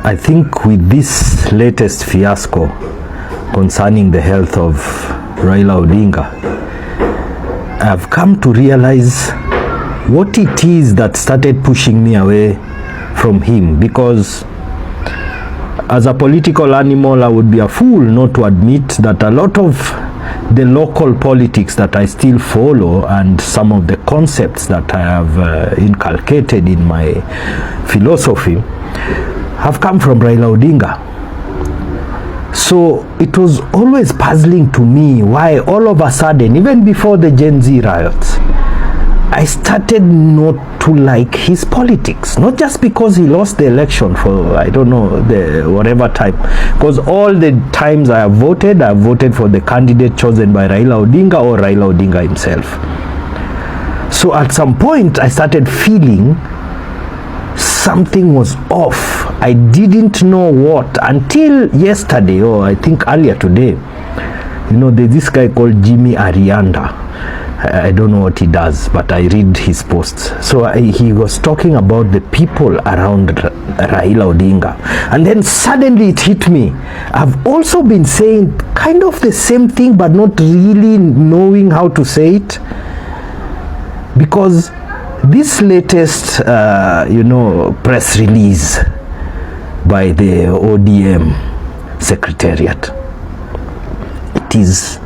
I think with this latest fiasco concerning the health of Raila Odinga, I've come to realize what it is that started pushing me away from him, because as a political animal I would be a fool not to admit that a lot of the local politics that I still follow and some of the concepts that I have inculcated in my philosophy have come from Raila Odinga. So it was always puzzling to me why all of a sudden, even before the Gen Z riots, I started not to like his politics. Not just because he lost the election for, I don't know, the whatever time. Because all the times I have voted for the candidate chosen by Raila Odinga or Raila Odinga himself. So at some point, I started feeling something was off. I didn't know what until yesterday, or I think earlier today. You know, there's this guy called Jimmy Arianda. I don't know what he does, but I read his posts. So he was talking about the people around Raila Odinga. And then suddenly it hit me. I've also been saying kind of the same thing, but not really knowing how to say it. Because this latest, press release by the ODM Secretariat, it is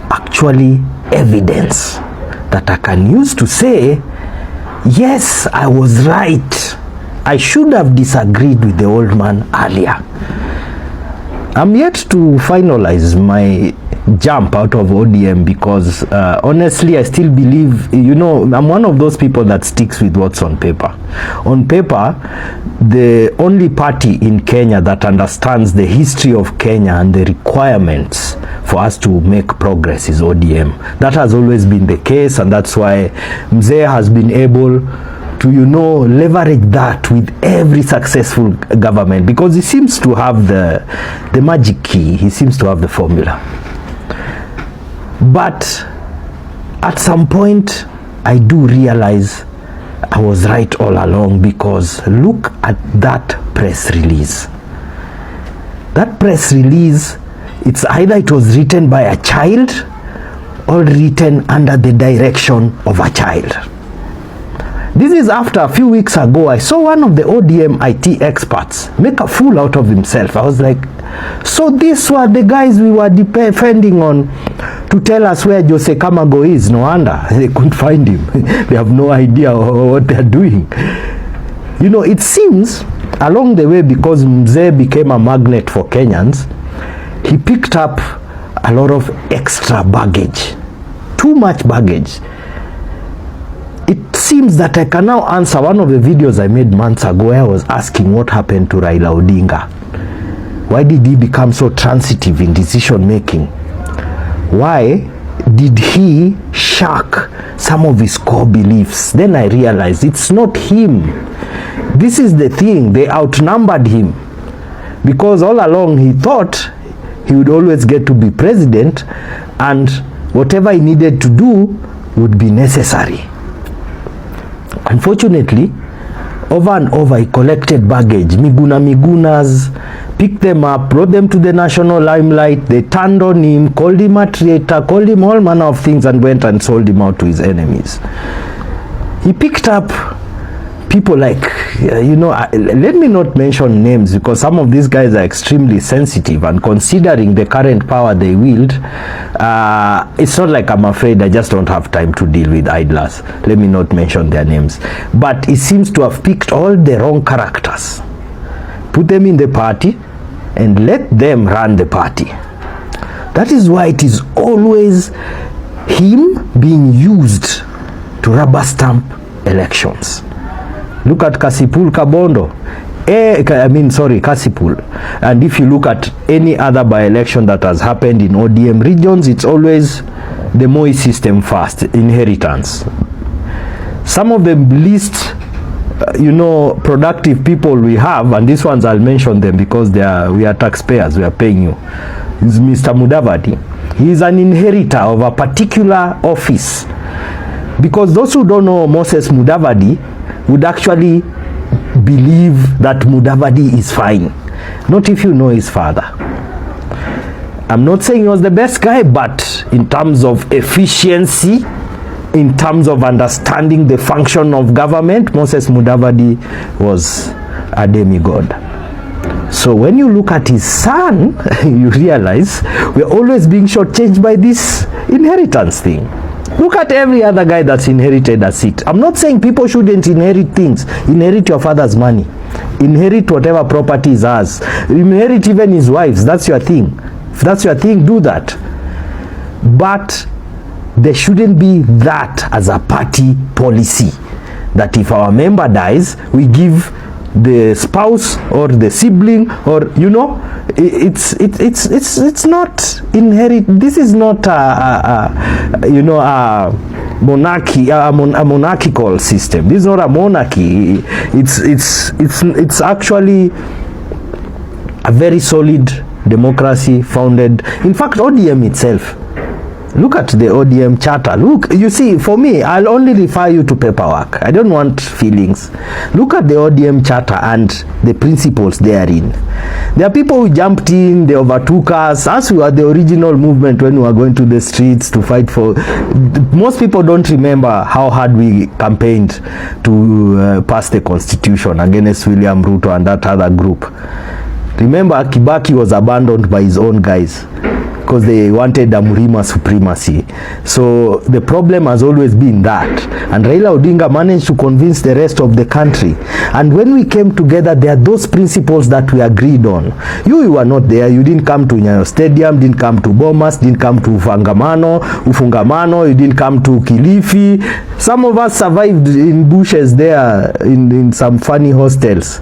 actually evidence that I can use to say, yes, I was right. I should have disagreed with the old man earlier. I'm yet to finalize my jump out of ODM because honestly I still believe, I'm one of those people that sticks with what's on paper. On paper, the only party in Kenya that understands the history of Kenya and the requirements for us to make progress is ODM. That has always been the case, and that's why Mzee has been able to, leverage that with every successful government, because he seems to have the magic key. He seems to have the formula. But at some point, I do realize I was right all along, because look at that press release. That press release, it's either it was written by a child or written under the direction of a child. This is after a few weeks ago, I saw one of the ODM IT experts make a fool out of himself. I was like, so these were the guys we were depending on to tell us where Jose Kamago is. No wonder they couldn't find him. They have no idea what they're doing. It seems along the way, because Mzee became a magnet for Kenyans, he picked up a lot of extra baggage. Too much baggage. It seems that I can now answer one of the videos I made months ago where I was asking what happened to Raila Odinga. Why did he become so transitive in decision making? Why did he shirk some of his core beliefs? Then I realized it's not him. This is the thing, they outnumbered him. Because all along he thought he would always get to be president, and whatever he needed to do would be necessary. Unfortunately, over and over he collected baggage, migunas, picked them up, brought them to the national limelight. They turned on him, called him a traitor, called him all manner of things, and went and sold him out to his enemies. He picked up people like, let me not mention names, because some of these guys are extremely sensitive, and considering the current power they wield, it's not like I'm afraid. I just don't have time to deal with idlers. Let me not mention their names. But he seems to have picked all the wrong characters, put them in the party, and let them run the party. That is why it is always him being used to rubber stamp elections. Look at Kasipul Kabondo. Kasipul. And if you look at any other by-election that has happened in ODM regions, it's always the Moi system first, inheritance. Some of the least, productive people we have, and these ones I'll mention them because we are taxpayers, we are paying you, is Mr. Mudavadi. He is an inheritor of a particular office. Because those who don't know Moses Mudavadi would actually believe that Mudavadi is fine. Not if you know his father. I'm not saying he was the best guy, but in terms of efficiency, in terms of understanding the function of government, Moses Mudavadi was a demigod. So when you look at his son, you realize we're always being shortchanged by this inheritance thing. Look at every other guy that's inherited a seat. I'm not saying people shouldn't inherit things. Inherit your father's money. Inherit whatever property is ours. Inherit even his wives. That's your thing. If that's your thing, do that. But there shouldn't be that as a party policy, that if our member dies, we give the spouse or the sibling, or it's not inherit. This is not a monarchy, a monarchical system. This is not a monarchy. It's actually a very solid democracy founded. In fact, ODM itself. Look at the ODM charter. Look, you see, for me, I'll only refer you to paperwork. I don't want feelings. Look at the ODM charter and the principles therein. There are people who jumped in, they overtook us. As we were the original movement when we were going to the streets to fight for... Most people don't remember how hard we campaigned to pass the constitution against William Ruto and that other group. Remember, Kibaki was abandoned by his own guys because they wanted a Murima supremacy. So the problem has always been that. And Raila Odinga managed to convince the rest of the country. And when we came together, there are those principles that we agreed on. You were not there. You didn't come to Nyayo Stadium, didn't come to Bomas, didn't come to Ufungamano, you didn't come to Kilifi. Some of us survived in bushes there, in some funny hostels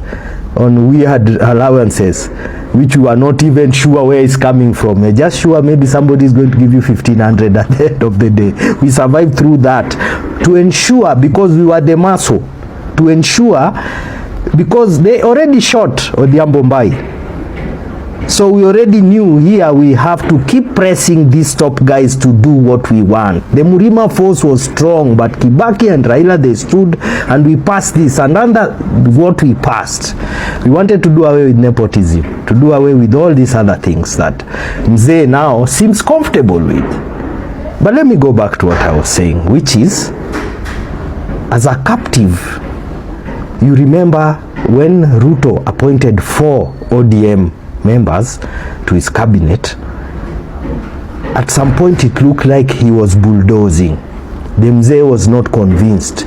on weird allowances, which we are not even sure where it's coming from. We're just sure maybe somebody is going to give you 1,500 at the end of the day. We survived through that to ensure, because we were the muscle, to ensure, because they already shot Odhiambo Mbai. So we already knew here we have to keep pressing these top guys to do what we want. The Murima force was strong, but Kibaki and Raila, they stood, and we passed this. And under what we passed, we wanted to do away with nepotism, to do away with all these other things that Mzee now seems comfortable with. But let me go back to what I was saying, which is, as a captive, you remember when Ruto appointed 4 ODM members to his cabinet, at some point it looked like he was bulldozing. The Mzee was not convinced.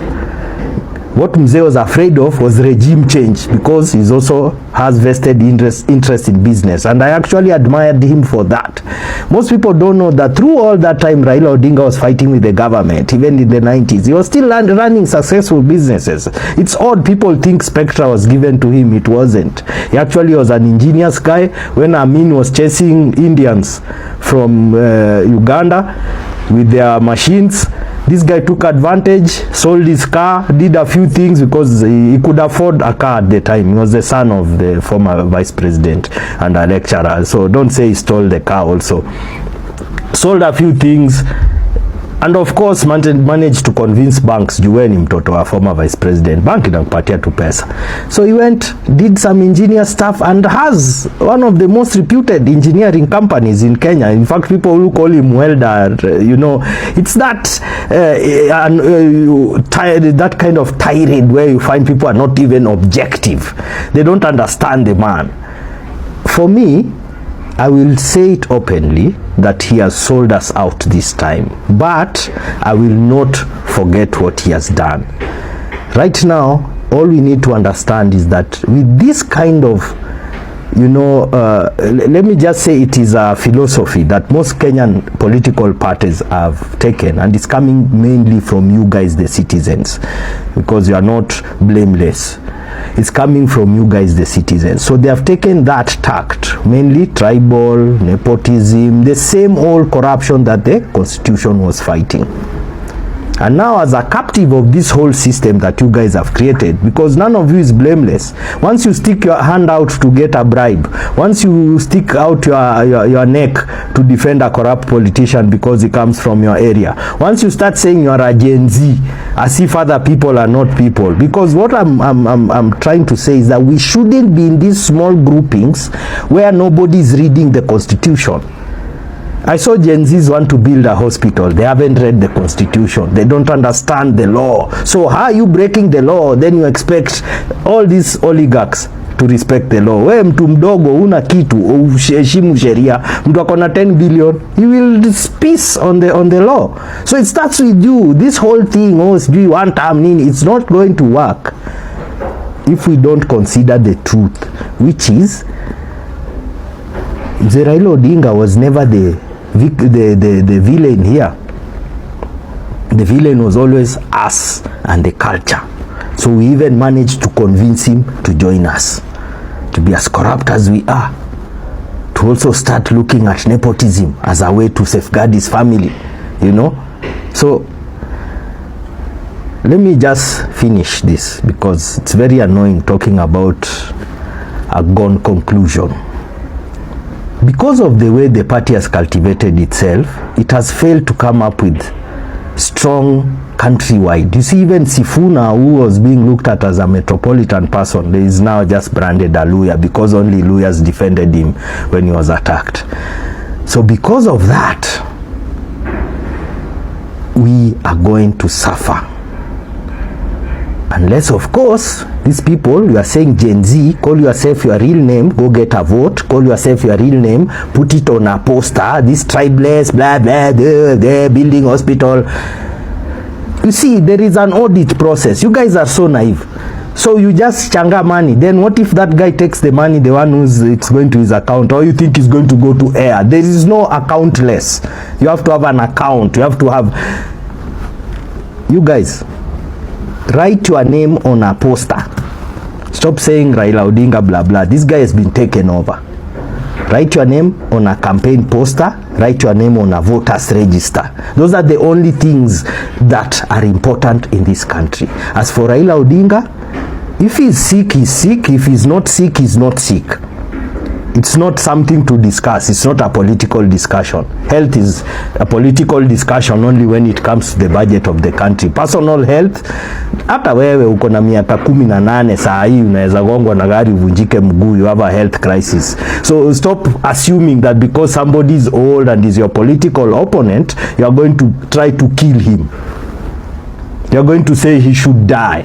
What Mzee was afraid of was regime change, because he also has vested interest in business, and I actually admired him for that. Most people don't know that through all that time Raila Odinga was fighting with the government, even in the 90s. He was still running successful businesses. It's odd people think Spectra was given to him. It wasn't. He actually was an ingenious guy. When Amin was chasing Indians from Uganda with their machines, this guy took advantage, sold his car, did a few things because he could afford a car at the time. He was the son of the former vice president and a lecturer. So don't say he stole the car also. Sold a few things. And of course managed to convince banks, jueni mtoto wa former vice president, bank inampatia tu pesa. So he went, did some engineer stuff, and has one of the most reputed engineering companies in Kenya. In fact, people who call him welder, it's that that kind of tirade where you find people are not even objective. They don't understand the man. For me, I will say it openly that he has sold us out this time, but I will not forget what he has done. Right now, all we need to understand is that with this kind of, let me just say it is a philosophy that most Kenyan political parties have taken, and it's coming mainly from you guys, the citizens, because you are not blameless. It's coming from you guys, the citizens. So they have taken that tact, mainly tribal, nepotism, the same old corruption that the constitution was fighting. And now as a captive of this whole system that you guys have created, because none of you is blameless. Once you stick your hand out to get a bribe, once you stick out your neck to defend a corrupt politician because he comes from your area, once you start saying you are a Gen Z, as if other people are not people, because what I'm trying to say is that we shouldn't be in these small groupings where nobody is reading the Constitution. I saw Gen Zs want to build a hospital. They haven't read the Constitution. They don't understand the law. So how are you breaking the law? Then you expect all these oligarchs to respect the law. We mtu mdogo una kitu, uheshimu sheria. Mtu akona 10 billion, he will peace on the law. So it starts with you. This whole thing, do you want nini? It's not going to work if we don't consider the truth, which is Raila Odinga was never the villain here. The villain was always us and the culture. So we even managed to convince him to join us, to be as corrupt as we are, to also start looking at nepotism as a way to safeguard his family, you know. So let me just finish this, because it's very annoying talking about a gone conclusion. Because of the way the party has cultivated itself, it has failed to come up with strong countrywide. You see, even Sifuna, who was being looked at as a metropolitan person, is now just branded a Luya, because only Luyas defended him when he was attacked. So because of that, we are going to suffer. Unless, of course, these people, you are saying Gen Z, call yourself your real name, go get a vote, call yourself your real name, put it on a poster, this tribeless, blah, blah, they're building hospital. You see, there is an audit process. You guys are so naive. So you just changa money. Then what if that guy takes the money, the one who's it's going to his account, or you think is going to go to air? There is no accountless. You have to have an account. You have to have... You guys... write your name on a poster. Stop saying Raila Odinga blah blah. This guy has been taken over. Write your name on a campaign poster. Write your name on a voters register. Those are the only things that are important in this country. As for Raila Odinga, if he's sick, he's sick. If he's not sick, he's not sick. It's not something to discuss. It's not a political discussion. Health is a political discussion only when it comes to the budget of the country. Personal health, hata wewe uko na miaka 18 saa hii unaweza gongwa na gari uvunjike mguu, you have a health crisis. So stop assuming that because somebody is old and is your political opponent, you are going to try to kill him. You are going to say he should die.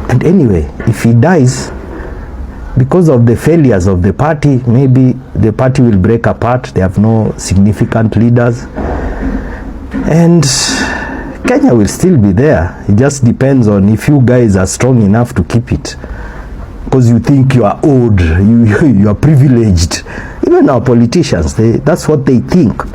And anyway, if he dies, because of the failures of the party, maybe the party will break apart. They have no significant leaders, and Kenya will still be there. It just depends on if you guys are strong enough to keep it, because you think you are old, you are privileged. Even our politicians, that's what they think.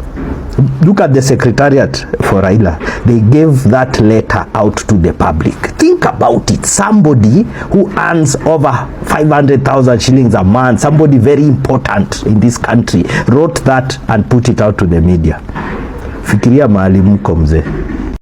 Look at the secretariat for Raila. They gave that letter out to the public. Think about it. Somebody who earns over 500,000 shillings a month, somebody very important in this country, wrote that and put it out to the media. Fikiria mahali mko mzee.